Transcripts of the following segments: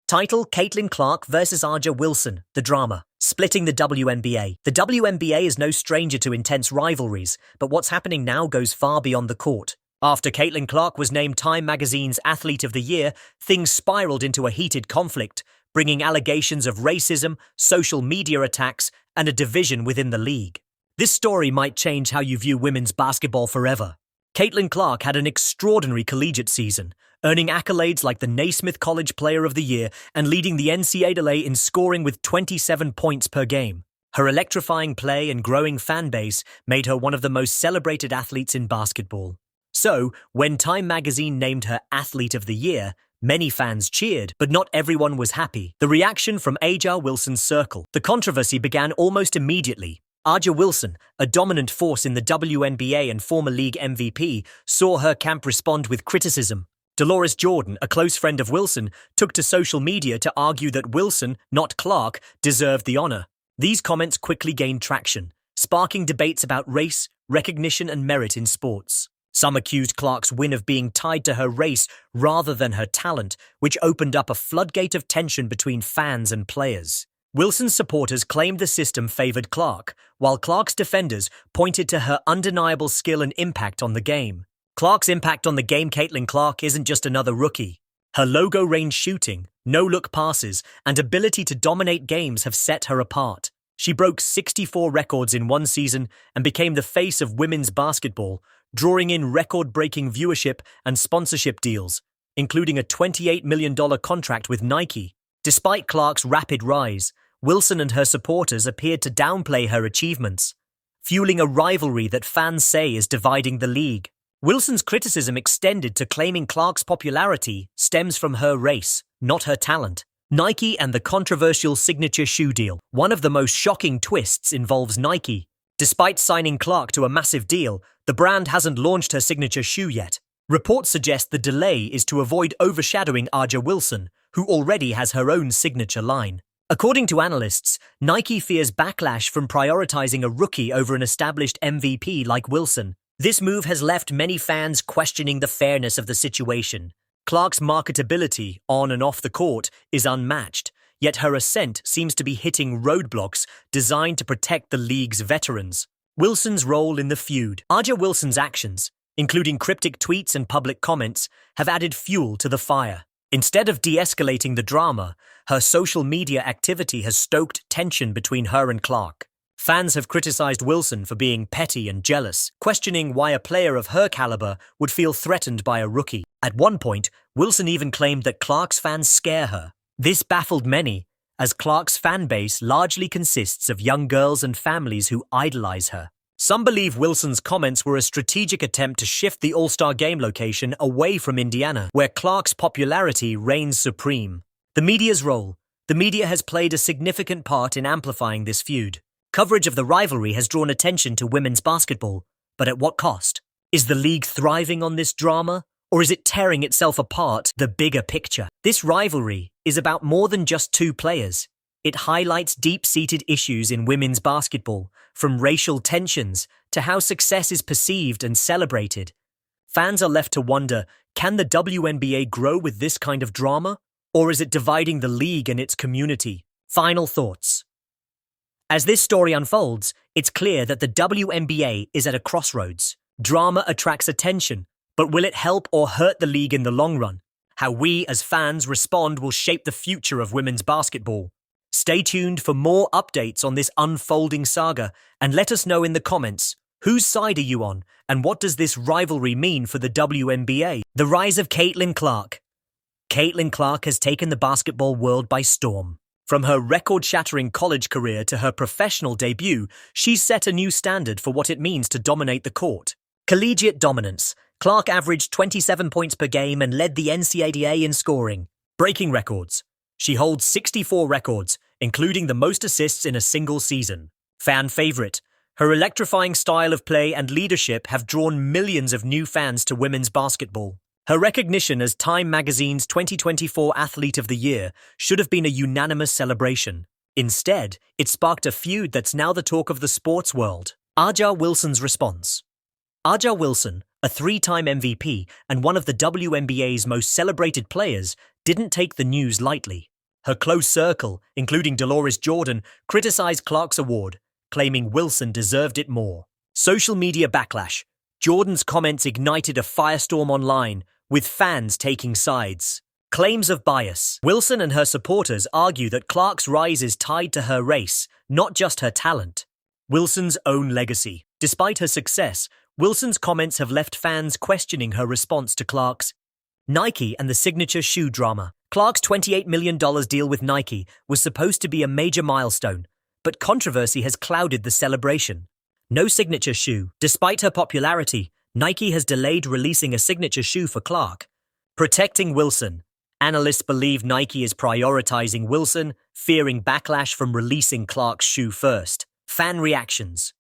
Title: Caitlin Clark vs. Aja Wilson, the drama. Splitting the WNBA. The WNBA is no stranger to intense rivalries, but what's happening now goes far beyond the court. After Caitlin Clark was named Time magazine's Athlete of the Year, things spiraled into a heated conflict, bringing allegations of racism, social media attacks, and a division within the league. This story might change how you view women's basketball forever. Caitlin Clark had an extraordinary collegiate season, earning accolades like the Naismith College Player of the Year and leading the NCAA in scoring with 27 points per game. Her electrifying play and growing fan base made her one of the most celebrated athletes in basketball. So, when Time magazine named her Athlete of the Year, many fans cheered, but not everyone was happy. The reaction from Aja Wilson's circle. The controversy began almost immediately. Aja Wilson, a dominant force in the WNBA and former league MVP, saw her camp respond with criticism. Dolores Jordan, a close friend of Wilson, took to social media to argue that Wilson, not Clark, deserved the honor. These comments quickly gained traction, sparking debates about race, recognition, and merit in sports. Some accused Clark's win of being tied to her race rather than her talent, which opened up a floodgate of tension between fans and players. Wilson's supporters claimed the system favored Clark, while Clark's defenders pointed to her undeniable skill and impact on the game. Clark's impact on the game. Caitlin Clark isn't just another rookie. Her logo-range shooting, no-look passes, and ability to dominate games have set her apart. She broke 64 records in one season and became the face of women's basketball, drawing in record-breaking viewership and sponsorship deals, including a $28 million contract with Nike. Despite Clark's rapid rise, Wilson and her supporters appeared to downplay her achievements, fueling a rivalry that fans say is dividing the league. Wilson's criticism extended to claiming Clark's popularity stems from her race, not her talent. Nike and the controversial signature shoe deal. One of the most shocking twists involves Nike. Despite signing Clark to a massive deal, the brand hasn't launched her signature shoe yet. Reports suggest the delay is to avoid overshadowing Aja Wilson, who already has her own signature line. According to analysts, Nike fears backlash from prioritizing a rookie over an established MVP like Wilson. This move has left many fans questioning the fairness of the situation. Clark's marketability, on and off the court, is unmatched, yet her ascent seems to be hitting roadblocks designed to protect the league's veterans. Wilson's role in the feud. Aja Wilson's actions, including cryptic tweets and public comments, have added fuel to the fire. Instead of de-escalating the drama, her social media activity has stoked tension between her and Clark. Fans have criticized Wilson for being petty and jealous, questioning why a player of her caliber would feel threatened by a rookie. At one point, Wilson even claimed that Clark's fans scare her. This baffled many, as Clark's fan base largely consists of young girls and families who idolize her. Some believe Wilson's comments were a strategic attempt to shift the All-Star Game location away from Indiana, where Clark's popularity reigns supreme. The media's role. The media has played a significant part in amplifying this feud. Coverage of the rivalry has drawn attention to women's basketball, but at what cost? Is the league thriving on this drama, or is it tearing itself apart? The bigger picture. This rivalry is about more than just two players. It highlights deep-seated issues in women's basketball, from racial tensions to how success is perceived and celebrated. Fans are left to wonder, can the WNBA grow with this kind of drama, or is it dividing the league and its community? Final thoughts. As this story unfolds, it's clear that the WNBA is at a crossroads. Drama attracts attention, but will it help or hurt the league in the long run? How we as fans respond will shape the future of women's basketball. Stay tuned for more updates on this unfolding saga, and let us know in the comments, whose side are you on, and what does this rivalry mean for the WNBA? The rise of Caitlin Clark. Caitlin Clark has taken the basketball world by storm. From her record-shattering college career to her professional debut, she's set a new standard for what it means to dominate the court. Collegiate dominance. Clark averaged 27 points per game and led the NCAA in scoring. Breaking records. She holds 64 records, including the most assists in a single season. Fan favorite. Her electrifying style of play and leadership have drawn millions of new fans to women's basketball. Her recognition as Time magazine's 2024 Athlete of the Year should have been a unanimous celebration. Instead, it sparked a feud that's now the talk of the sports world. Aja Wilson's response. Aja Wilson, a three-time MVP and one of the WNBA's most celebrated players, didn't take the news lightly. Her close circle, including Dolores Jordan, criticized Clark's award, claiming Wilson deserved it more. Social media backlash. Jordan's comments ignited a firestorm online, with fans taking sides. Claims of bias. Wilson and her supporters argue that Clark's rise is tied to her race, not just her talent. Wilson's own legacy. Despite her success, Wilson's comments have left fans questioning her response to Clark's. Nike and the signature shoe drama. Clark's $28 million deal with Nike was supposed to be a major milestone, but controversy has clouded the celebration. No signature shoe. Despite her popularity, Nike has delayed releasing a signature shoe for Clark. Protecting Wilson. Analysts believe Nike is prioritizing Wilson, fearing backlash from releasing Clark's shoe first. Fan reactions.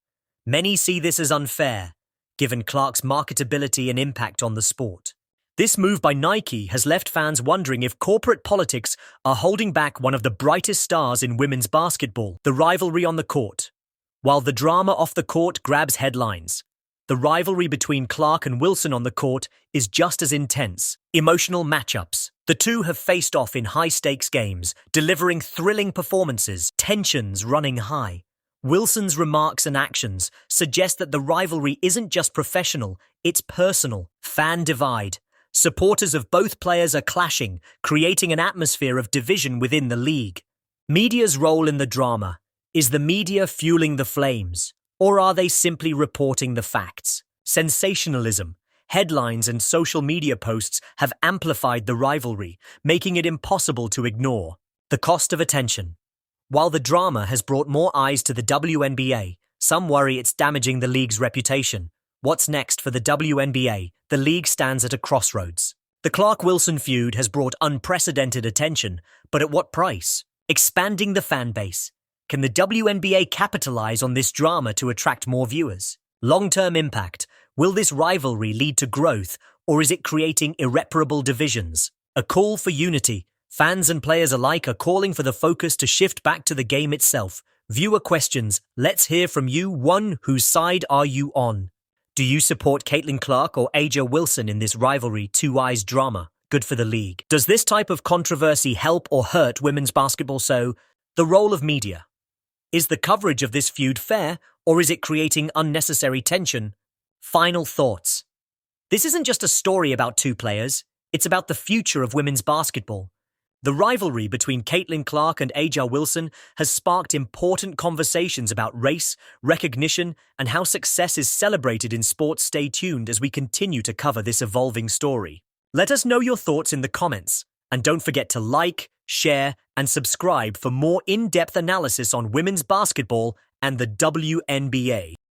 Many see this as unfair, given Clark's marketability and impact on the sport. This move by Nike has left fans wondering if corporate politics are holding back one of the brightest stars in women's basketball. The rivalry on the court. While the drama off the court grabs headlines, the rivalry between Clark and Wilson on the court is just as intense. Emotional matchups. The two have faced off in high-stakes games, delivering thrilling performances, tensions running high. Wilson's remarks and actions suggest that the rivalry isn't just professional, it's personal. Fan divide. Supporters of both players are clashing, creating an atmosphere of division within the league. Media's role in the drama. Is the media fueling the flames, or are they simply reporting the facts? Sensationalism. Headlines and social media posts have amplified the rivalry, making it impossible to ignore. The cost of attention. While the drama has brought more eyes to the WNBA, some worry it's damaging the league's reputation. What's next for the WNBA? The league stands at a crossroads. The Clark-Wilson feud has brought unprecedented attention, but at what price? Expanding the fan base. Can the WNBA capitalize on this drama to attract more viewers? Long-term impact. Will this rivalry lead to growth, or is it creating irreparable divisions? A call for unity. Fans and players alike are calling for the focus to shift back to the game itself. Viewer questions. Let's hear from you. 1. Whose side are you on? Do you support Caitlin Clark or A'ja Wilson in this rivalry 2 eyes drama? Good for the league. Does this type of controversy help or hurt women's basketball? So, the role of media. Is the coverage of this feud fair, or is it creating unnecessary tension? Final thoughts. This isn't just a story about two players, it's about the future of women's basketball. The rivalry between Caitlin Clark and A'ja Wilson has sparked important conversations about race, recognition, and how success is celebrated in sports. Stay tuned as we continue to cover this evolving story. Let us know your thoughts in the comments, and don't forget to like, share, and subscribe for more in-depth analysis on women's basketball and the WNBA.